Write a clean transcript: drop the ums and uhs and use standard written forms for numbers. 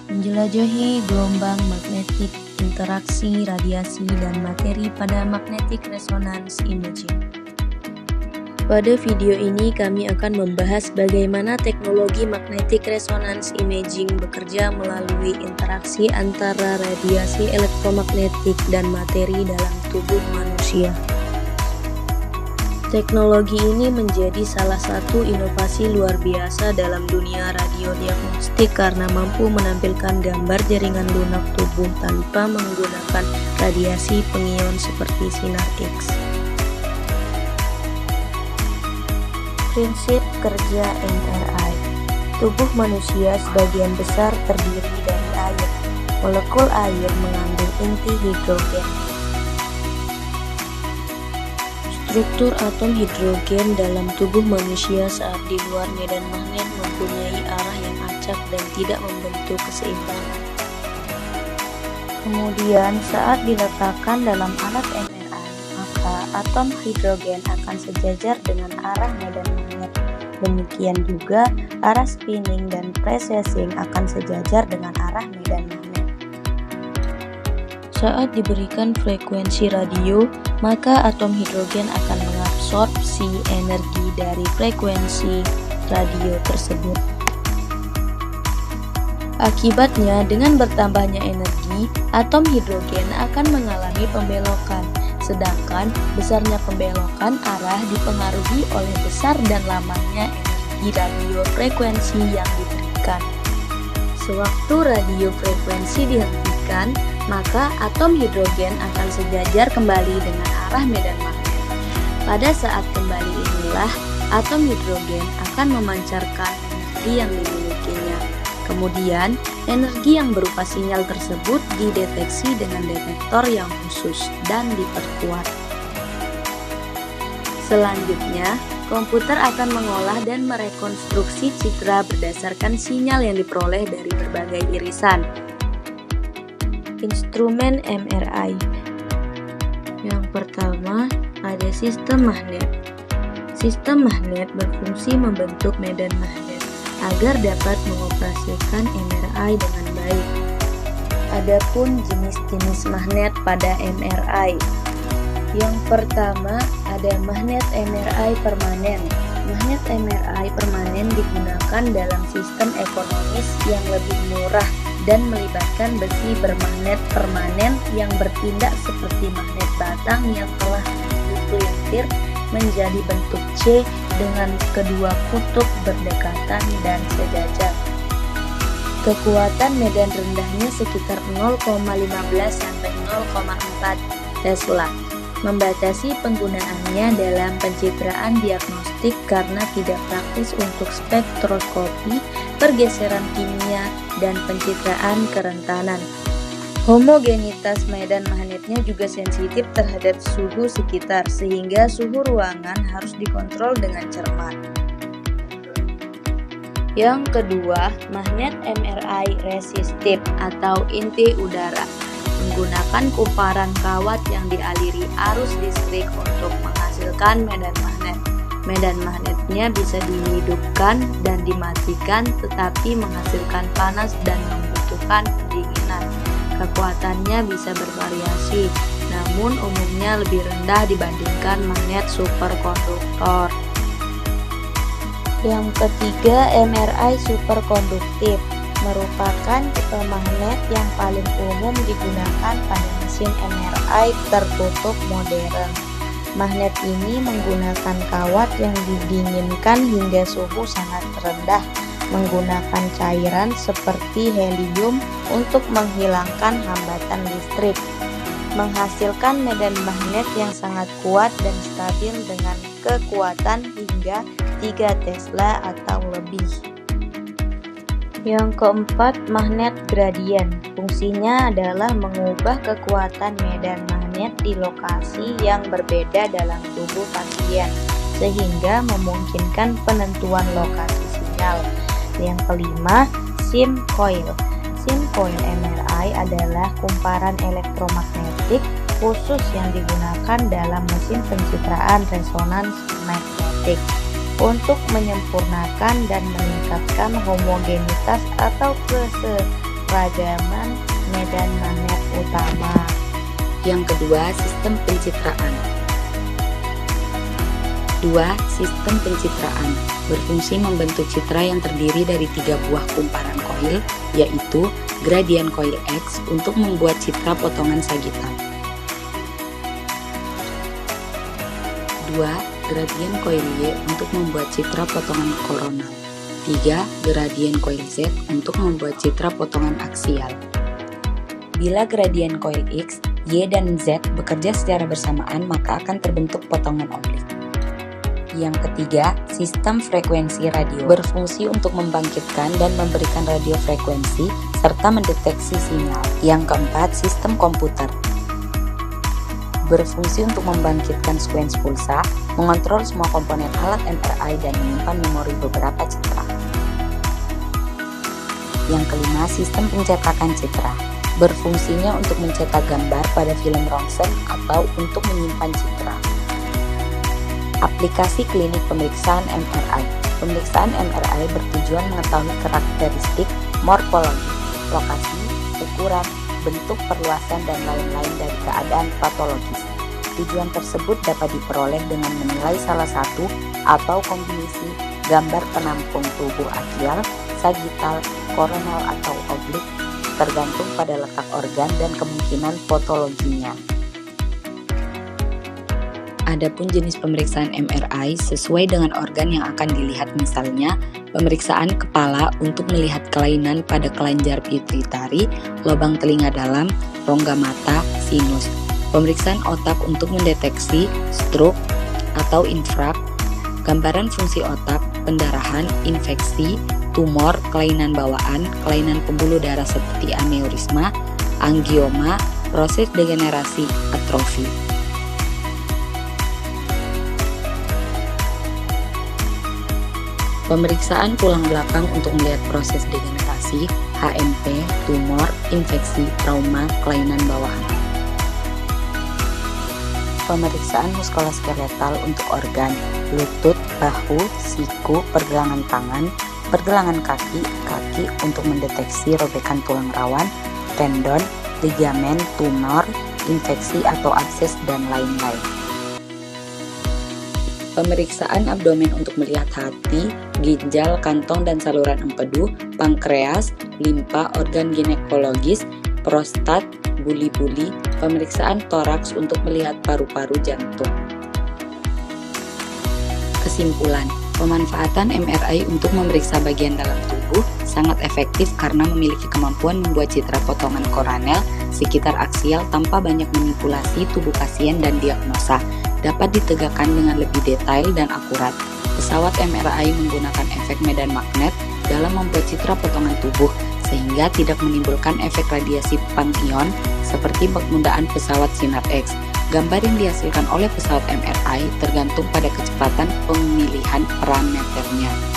Menjelajahi gelombang magnetik, interaksi radiasi dan materi pada magnetic resonance imaging. Pada video ini kami akan membahas bagaimana teknologi magnetic resonance imaging bekerja melalui interaksi antara radiasi elektromagnetik dan materi dalam tubuh manusia. Teknologi ini menjadi salah satu inovasi luar biasa dalam dunia radiodiagnostik karena mampu menampilkan gambar jaringan lunak tubuh tanpa menggunakan radiasi pengion seperti sinar X. Prinsip kerja MRI. Tubuh manusia sebagian besar terdiri dari air. Molekul air mengandung inti hidrogen. Struktur atom hidrogen dalam tubuh manusia saat di luar medan magnet mempunyai arah yang acak dan tidak membentuk keseimbangan. Kemudian saat diletakkan dalam alat MRI, maka atom hidrogen akan sejajar dengan arah medan magnet. Demikian juga arah spinning dan precessing akan sejajar dengan arah medan magnet. Saat diberikan frekuensi radio, maka atom hidrogen akan mengabsorpsi energi dari frekuensi radio tersebut. Akibatnya, dengan bertambahnya energi, atom hidrogen akan mengalami pembelokan, sedangkan besarnya pembelokan arah dipengaruhi oleh besar dan lamanya energi radio frekuensi yang diberikan. Sewaktu radio frekuensi dihentikan, maka atom hidrogen akan sejajar kembali dengan arah medan magnet. Pada saat kembali inilah, atom hidrogen akan memancarkan energi yang dimilikinya. Kemudian, energi yang berupa sinyal tersebut dideteksi dengan detektor yang khusus dan diperkuat. Selanjutnya, komputer akan mengolah dan merekonstruksi citra berdasarkan sinyal yang diperoleh dari berbagai irisan. Instrumen MRI. Yang pertama, ada sistem magnet. Sistem magnet berfungsi membentuk medan magnet agar dapat mengoperasikan MRI dengan baik. Adapun jenis-jenis magnet pada MRI. Yang pertama, ada magnet MRI permanen. Magnet MRI permanen digunakan dalam sistem ekonomis yang lebih murah dan melibatkan besi bermagnet permanen yang bertindak seperti magnet batang yang telah dipelintir menjadi bentuk C dengan kedua kutub berdekatan dan sejajar. Kekuatan medan rendahnya sekitar 0,15 sampai 0,4 Tesla. Membatasi penggunaannya dalam pencitraan diagnostik karena tidak praktis untuk spektroskopi, pergeseran kimia, dan pencitraan kerentanan. Homogenitas medan magnetnya juga sensitif terhadap suhu sekitar, sehingga suhu ruangan harus dikontrol dengan cermat. Yang kedua, magnet MRI resistif atau inti udara. Menggunakan kumparan kawat yang dialiri arus listrik untuk menghasilkan medan magnet. Medan magnetnya bisa dihidupkan dan dimatikan tetapi menghasilkan panas dan membutuhkan pendinginan. Kekuatannya bisa bervariasi, namun umumnya lebih rendah dibandingkan magnet superkonduktor. Yang ketiga, MRI superkonduktif merupakan tipe magnet yang paling umum digunakan pada mesin MRI tertutup modern. Magnet ini menggunakan kawat yang didinginkan hingga suhu sangat rendah, menggunakan cairan seperti helium untuk menghilangkan hambatan listrik, menghasilkan medan magnet yang sangat kuat dan stabil dengan kekuatan hingga 3 Tesla atau lebih. Yang keempat, magnet gradien. Fungsinya adalah mengubah kekuatan medan magnet di lokasi yang berbeda dalam tubuh pasien, sehingga memungkinkan penentuan lokasi sinyal. Yang kelima, SIM coil. SIM coil MRI adalah kumparan elektromagnetik khusus yang digunakan dalam mesin pencitraan resonans magnetik. untuk menyempurnakan dan meningkatkan homogenitas atau keseragaman medan magnet utama. Yang kedua, sistem pencitraan. 2. Sistem pencitraan berfungsi membentuk citra yang terdiri dari 3 buah kumparan koil, yaitu gradien koil X untuk membuat citra potongan sagital. 2. Gradien koil Y untuk membuat citra potongan koronal. 3. Gradien koil Z untuk membuat citra potongan aksial. Bila gradien koil X, Y, dan Z bekerja secara bersamaan, maka akan terbentuk potongan oblik. Yang ketiga, sistem frekuensi radio berfungsi untuk membangkitkan dan memberikan radiofrekuensi serta mendeteksi sinyal. Yang keempat, sistem komputer berfungsi untuk membangkitkan sekuens pulsa, mengontrol semua komponen alat MRI, dan menyimpan memori beberapa citra. Yang kelima, sistem pencetakan citra berfungsinya untuk mencetak gambar pada film ronsen atau untuk menyimpan citra. Aplikasi klinik pemeriksaan MRI. Pemeriksaan MRI bertujuan mengetahui karakteristik, morfologi, lokasi, ukuran, bentuk perluasan, dan lain-lain dari keadaan patologis. Tujuan tersebut dapat diperoleh dengan menilai salah satu atau kombinasi gambar penampung tubuh axial, sagital, koronal, atau oblik, tergantung pada letak organ dan kemungkinan patologinya. Adapun jenis pemeriksaan MRI sesuai dengan organ yang akan dilihat, misalnya pemeriksaan kepala untuk melihat kelainan pada kelenjar pituitari, lubang telinga dalam, rongga mata, sinus. Pemeriksaan otak untuk mendeteksi stroke atau infark, gambaran fungsi otak, pendarahan, infeksi, tumor, kelainan bawaan, kelainan pembuluh darah seperti aneurisma, angioma, proses degenerasi, atrofi. Pemeriksaan tulang belakang untuk melihat proses degenerasi, HMP, tumor, infeksi, trauma, kelainan bawaan. Pemeriksaan muskuloskeletal untuk organ, lutut, bahu, siku, pergelangan tangan, pergelangan kaki untuk mendeteksi robekan tulang rawan, tendon, ligamen, tumor, infeksi atau abses, dan lain-lain. Pemeriksaan abdomen untuk melihat hati, ginjal, kantong dan saluran empedu, pankreas, limpa, organ ginekologis, prostat, buli-buli. Pemeriksaan toraks untuk melihat paru-paru, jantung. Kesimpulan, pemanfaatan MRI untuk memeriksa bagian dalam tubuh sangat efektif karena memiliki kemampuan membuat citra potongan koronel sekitar aksial tanpa banyak manipulasi tubuh pasien, dan diagnosa dapat ditegakkan dengan lebih detail dan akurat. Pesawat MRI menggunakan efek medan magnet dalam membuat citra potongan tubuh, sehingga tidak menimbulkan efek radiasi pang-ion seperti penggunaan pesawat sinar X. Gambar yang dihasilkan oleh pesawat MRI tergantung pada kecepatan pemilihan parameternya.